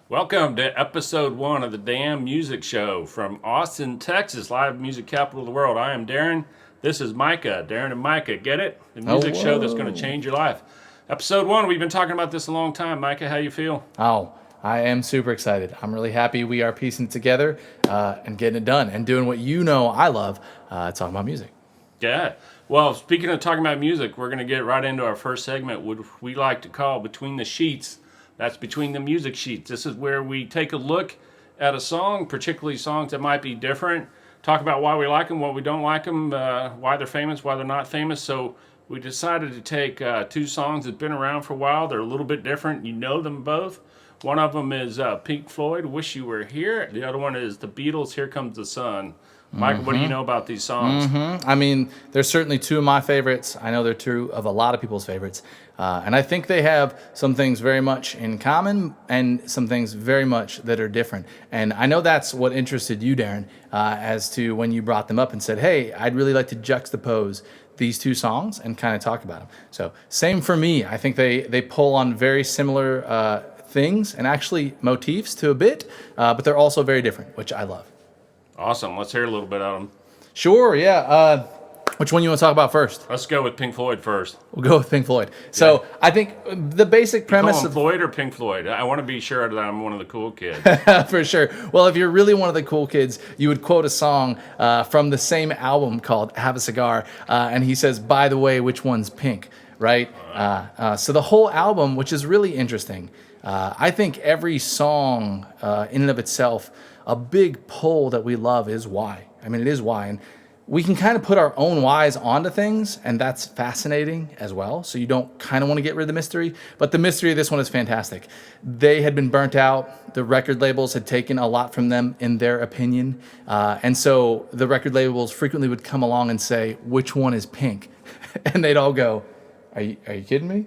Welcome to episode 1 of the Damn Music Show from Austin, Texas, live music capital of the world. I am Darren. This is Micah. Darren and Micah, get it? The music show that's going to change your life. Episode 1, we've been talking about this a long time. Micah, how you feel? Oh, I am super excited. I'm really happy we are piecing it together and getting it done and doing what you know I love, talking about music. Yeah. Well, speaking of talking about music, we're going to get right into our first segment, which we like to call Between the Sheets. That's Between the Music Sheets. This is where we take a look at a song, particularly songs that might be different, talk about why we like them, what we don't like them, why they're famous, why they're not famous. So we decided to take two songs that have been around for a while. They're a little bit different. You know them both. One of them is Pink Floyd, Wish You Were Here. The other one is The Beatles, Here Comes the Sun. Mike, what do you know about these songs? I mean, they're certainly two of my favorites. I know they're two of a lot of people's favorites. And I think they have some things very much in common and some things very much that are different. And I know that's what interested you, Darren, as to when you brought them up and said, hey, I'd really like to juxtapose these two songs and kind of talk about them. So same for me. I think they pull on very similar things and actually motifs to a bit, but they're also very different, which I love. Awesome. Let's hear a little bit of them. Sure, yeah. Which one you want to talk about first? Let's go with Pink Floyd first. We'll go with Pink Floyd. So I think the basic premise of Floyd or Pink Floyd? I want to be sure that I'm one of the cool kids. For sure. Well, if you're really one of the cool kids, you would quote a song from the same album called "Have a Cigar," and he says, "By the way, which one's pink?" Right? So the whole album, which is really interesting. I think every song in and of itself, a big pull that we love is why. I mean, it is why. And we can kind of put our own whys onto things, and that's fascinating as well. So you don't kind of want to get rid of the mystery, but the mystery of this one is fantastic. They had been burnt out. The record labels had taken a lot from them, in their opinion. And so the record labels frequently would come along and say, which one is pink? And they'd all go, are you kidding me?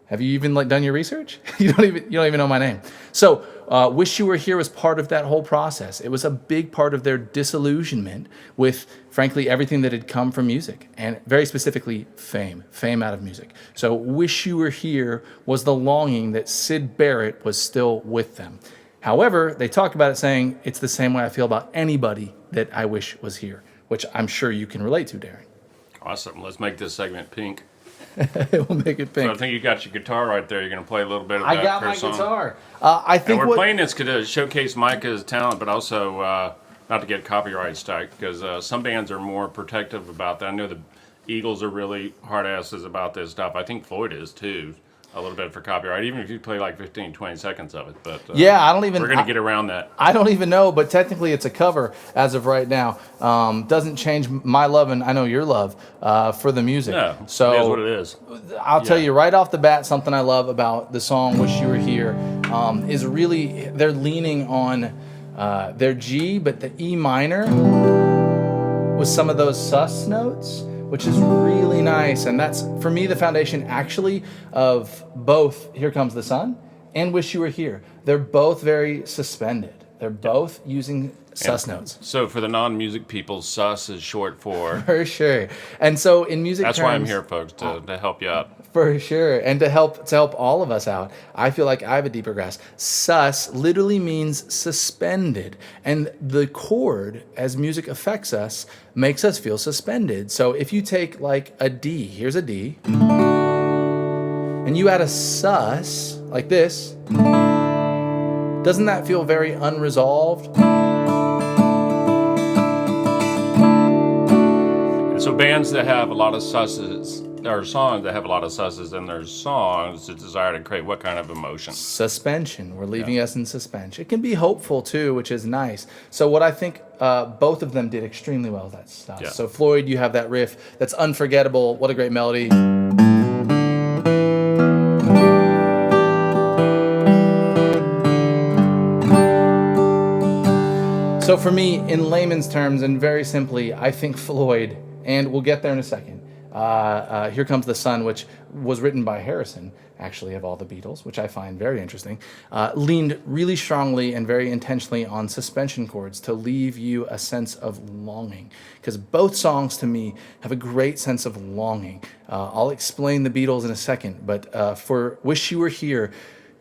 Have you even done your research? You don't even know my name. So Wish You Were Here was part of that whole process. It was a big part of their disillusionment with, frankly, everything that had come from music, and very specifically fame out of music. So Wish You Were Here was the longing that Syd Barrett was still with them. However, they talk about it saying, it's the same way I feel about anybody that I wish was here, which I'm sure you can relate to, Darren. Awesome. Let's make this segment pink. We'll make it pink. So I think you got your guitar right there. You're going to play a little bit of I that got per my song. guitar. I think and we're playing this to showcase Micah's talent, but also not to get copyright strike, because some bands are more protective about that. I know the Eagles are really hard asses about this stuff. I think Floyd is too, a little bit for copyright, even if you play like 15, 20 seconds of it. But yeah, we're going to get around that. I don't even know, but technically it's a cover as of right now. Doesn't change my love, and I know your love for the music. No, so it is what it is. I'll tell you right off the bat, something I love about the song "Wish You Were Here" is really they're leaning on their G, but the E minor with some of those sus notes, which is really nice. And that's, for me, the foundation actually of both Here Comes the Sun and Wish You Were Here. They're both very suspended. They're both using sus notes. So for the non-music people, sus is short for... For sure. And so in music That's terms, why I'm here, folks, to help you out. For sure. And to help all of us out, I feel like I have a deeper grasp. Sus literally means suspended. And the chord, as music affects us, makes us feel suspended. So if you take like a D, here's a D, and you add a sus, like this, doesn't that feel very unresolved? And so bands that have a lot of susses, or songs that have a lot of susses in their songs, the desire to create what kind of emotion? Suspension. We're leaving us in suspension. It can be hopeful too, which is nice. So what I think both of them did extremely well with that stuff. Yeah. So Floyd, you have that riff that's unforgettable. What a great melody. So for me, in layman's terms and very simply, I think Floyd, and we'll get there in a second, Here Comes the Sun, which was written by Harrison, actually, of all the Beatles, which I find very interesting, leaned really strongly and very intentionally on suspension chords to leave you a sense of longing. Because both songs, to me, have a great sense of longing. I'll explain the Beatles in a second, but for Wish You Were Here,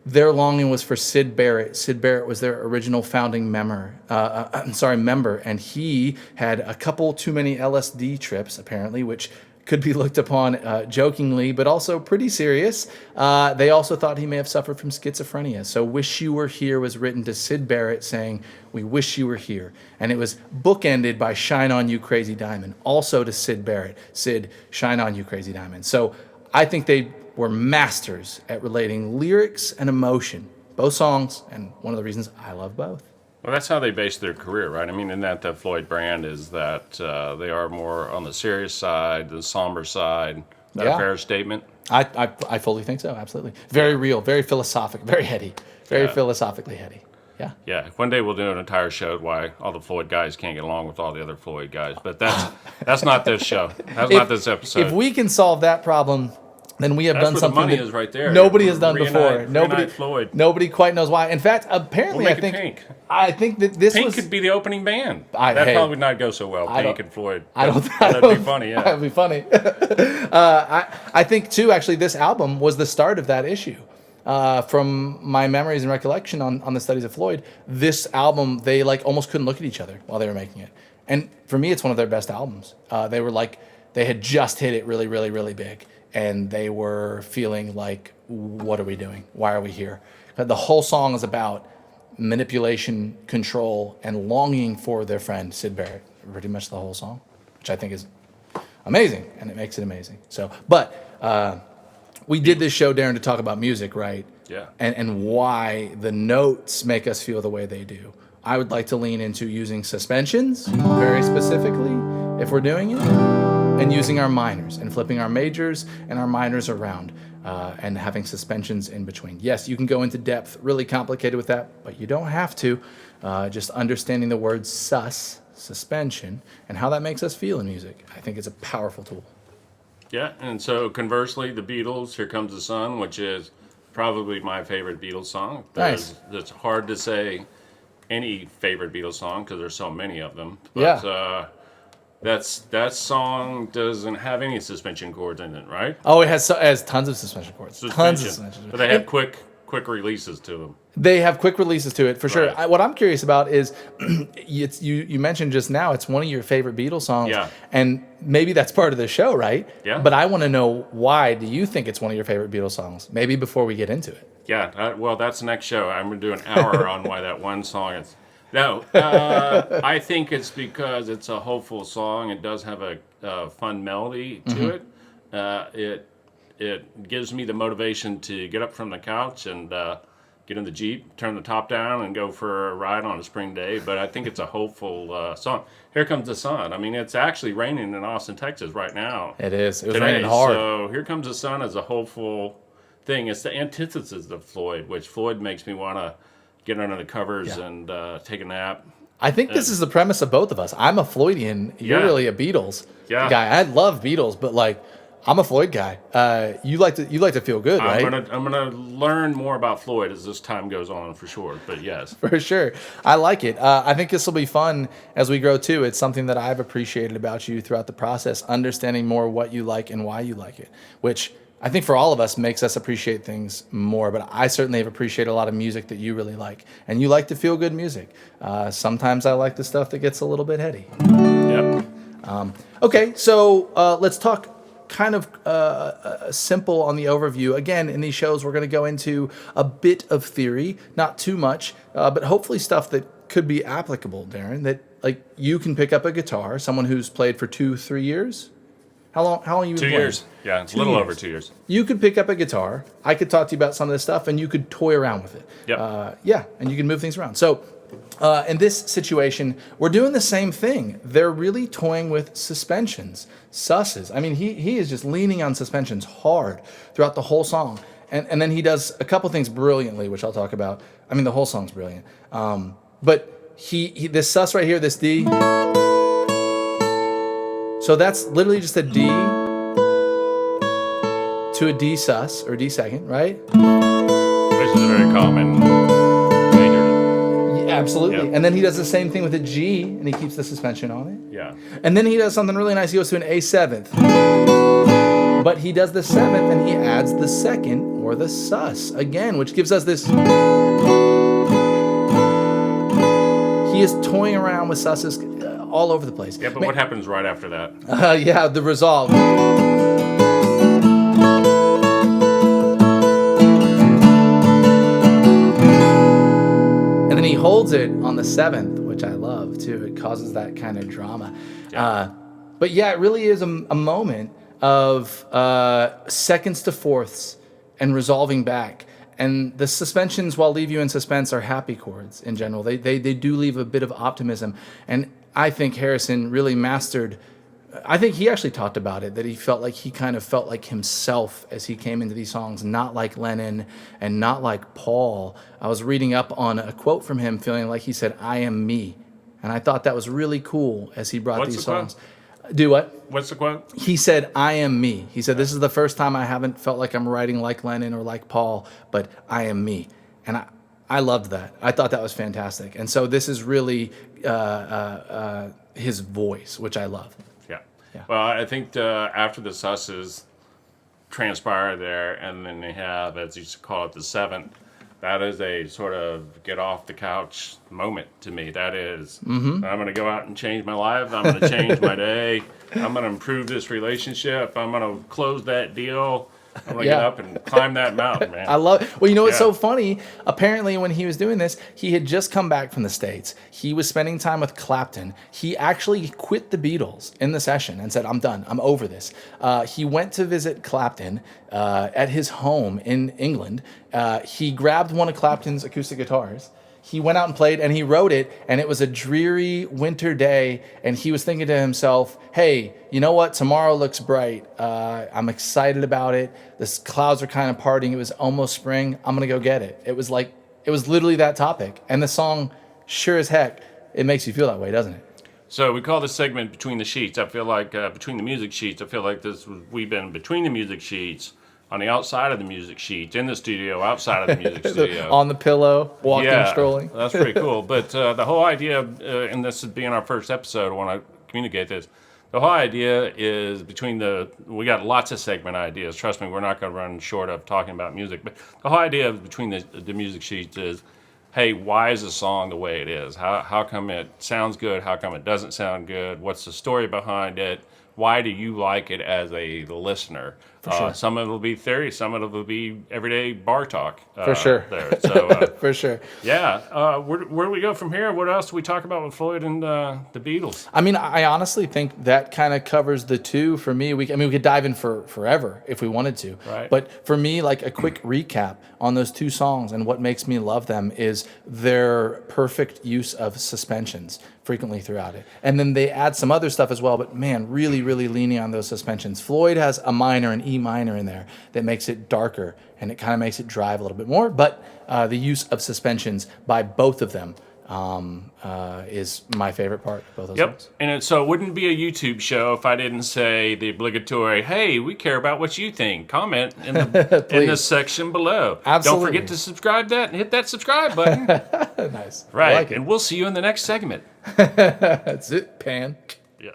their longing was for Syd Barrett. Syd Barrett was their original founding member, and he had a couple too many LSD trips, apparently, which could be looked upon jokingly, but also pretty serious. They also thought he may have suffered from schizophrenia. So Wish You Were Here was written to Syd Barrett saying, we wish you were here. And it was bookended by Shine On You Crazy Diamond, also to Syd Barrett. Syd, shine on you crazy diamond. So I think they were masters at relating lyrics and emotion, both songs, and one of the reasons I love both. Well, that's how they base their career, right? I mean, in that the Floyd brand is that they are more on the serious side, the somber side. Is that a fair statement? I fully think so, absolutely. Very real, very philosophic, very heady, very philosophically heady. Yeah. Yeah. One day we'll do an entire show why all the Floyd guys can't get along with all the other Floyd guys. But that's not this show. That's not this episode. If we can solve that problem, then we have done something the money is right there. Nobody has done before. Floyd. Nobody quite knows why. In fact, apparently, we'll make it Pink. I think that this Pink could be the opening band. That'd probably would not go so well. Pink and Floyd. That'd be funny. Yeah, that'd be funny. I think too. Actually, this album was the start of that issue. From my memories and recollection on the studies of Floyd, this album they almost couldn't look at each other while they were making it. And for me, it's one of their best albums. They had just hit it really, really, really big. And they were feeling like, what are we doing? Why are we here? But the whole song is about manipulation, control, and longing for their friend, Syd Barrett. Pretty much the whole song, which I think is amazing, and it makes it amazing. So, but we did this show, Darren, to talk about music, right? Yeah. And why the notes make us feel the way they do. I would like to lean into using suspensions, very specifically, if we're doing it. And using our minors and flipping our majors and our minors around and having suspensions in between. Yes, you can go into depth, really complicated with that, but you don't have to. Just understanding the word suspension, and how that makes us feel in music, I think is a powerful tool. Yeah, and so conversely, the Beatles, Here Comes the Sun, which is probably my favorite Beatles song. Nice. It's hard to say any favorite Beatles song because there's so many of them. But, yeah. That song doesn't have any suspension chords in it, right? Oh, it has tons of suspension chords. Tons of suspension. But they have quick releases to them. They have quick releases to it, for sure. Right. What I'm curious about is, you mentioned just now, it's one of your favorite Beatles songs. Yeah. And maybe that's part of the show, right? Yeah. But I want to know, why do you think it's one of your favorite Beatles songs? Maybe before we get into it. Yeah, well, that's the next show. I'm going to do an hour on why that one song is... No, I think it's because it's a hopeful song. It does have a fun melody to it. It gives me the motivation to get up from the couch and get in the Jeep, turn the top down, and go for a ride on a spring day. But I think it's a hopeful song. Here Comes the Sun. I mean, it's actually raining in Austin, Texas right now. It is. It was today. raining hard. So Here Comes the Sun is a hopeful thing. It's the antithesis of Floyd, which Floyd makes me want to get under the covers and take a nap. I think this is the premise of both of us. I'm a Floydian. You're really a Beatles guy. I love Beatles, but I'm a Floyd guy. You like to feel good, right? I'm gonna learn more about Floyd as this time goes on, for sure. But yes, for sure, I like it. I think this will be fun as we grow too. It's something that I've appreciated about you throughout the process, understanding more what you like and why you like it, which I think for all of us makes us appreciate things more, but I certainly have appreciated a lot of music that you really like. And you like to feel good music. Sometimes I like the stuff that gets a little bit heady. Yep. Okay, so let's talk kind of simple on the overview. Again, in these shows, we're going to go into a bit of theory, not too much, but hopefully stuff that could be applicable, Darren, that you can pick up a guitar, someone who's played for 2-3 years. How long you been 2 playing? years. Yeah, it's a little over 2 years. You could pick up a guitar. I could talk to you about some of this stuff, and you could toy around with it. Yep. And you can move things around. So in this situation, we're doing the same thing. They're really toying with suspensions, susses. I mean, he is just leaning on suspensions hard throughout the whole song. And then he does a couple things brilliantly, which I'll talk about. I mean, the whole song's brilliant. But he this sus right here, this D... So that's literally just a D to a D sus, or D second, right? Which is a very common major. Yeah, absolutely. Yep. And then he does the same thing with a G, and he keeps the suspension on it. Yeah. And then he does something really nice. He goes to an A seventh. But he does the seventh, and he adds the second or the sus again, which gives us this. He is toying around with susses all over the place. Yeah, but what happens right after that? Yeah, the resolve. And then he holds it on the 7th, which I love too. It causes that kind of drama. Yeah. But yeah, it really is a moment of seconds to fourths and resolving back. And the suspensions, while leave you in suspense, are happy chords in general. They do leave a bit of optimism. And I think Harrison really mastered. I think he actually talked about it, that he felt like himself as he came into these songs, not like Lennon and not like Paul. I was reading up on a quote from him, feeling like he said, "I am me." And I thought that was really cool as he brought these songs. Do what? What's the quote? He said, "I am me." He said, "This is the first time I haven't felt like I'm writing like Lennon or like Paul, but I am me." And I loved that. I thought that was fantastic. And so this is really his voice, which I love. Yeah. Well, I think after the susses transpire there, and then they have, as you call it, the 7th, that is a sort of get off the couch moment to me. That is, I'm going to go out and change my life. I'm going to change my day. I'm going to improve this relationship. I'm going to close that deal. I'm going to get up and climb that mountain, man. I love it. Well, you know what's so funny? Apparently, when he was doing this, he had just come back from the States. He was spending time with Clapton. He actually quit the Beatles in the session and said, "I'm done. I'm over this." He went to visit Clapton at his home in England. He grabbed one of Clapton's acoustic guitars. He went out and played, and he wrote it, and it was a dreary winter day, and he was thinking to himself, "Hey, you know what? Tomorrow looks bright. I'm excited about it. The clouds are kind of parting. It was almost spring. I'm going to go get it." It was literally that topic. And the song, sure as heck, it makes you feel that way, doesn't it? So we call this segment Between the Sheets. I feel like between the music sheets, I feel like we've been between the music sheets, on the outside of the music sheets, in the studio, outside of the music studio. On the pillow, walking, strolling. That's pretty cool. But the whole idea, and this is being our first episode, I want to communicate this. The whole idea is we got lots of segment ideas. Trust me, we're not going to run short of talking about music. But the whole idea between the music sheets is, hey, why is a song the way it is? How come it sounds good? How come it doesn't sound good? What's the story behind it? Why do you like it as the listener? For sure. Some of it will be theory, some of it will be everyday bar talk. For sure. There. So, for sure. Yeah. Where do we go from here? What else do we talk about with Floyd and the Beatles? I mean, I honestly think that kind of covers the two for me. We could dive in for forever if we wanted to. Right. But for me, like a quick recap on those two songs and what makes me love them is their perfect use of suspensions frequently throughout it. And then they add some other stuff as well, but man, really, really leaning on those suspensions. Floyd has a minor, an E minor in there that makes it darker and it kind of makes it drive a little bit more. But the use of suspensions by both of them is my favorite part of both those songs. And so it wouldn't be a YouTube show if I didn't say the obligatory, hey, we care about what you think. Comment in the section below. Absolutely. Don't forget to subscribe and hit that subscribe button. Nice. Right. I like it. And we'll see you in the next segment. That's it, Pan. Yeah.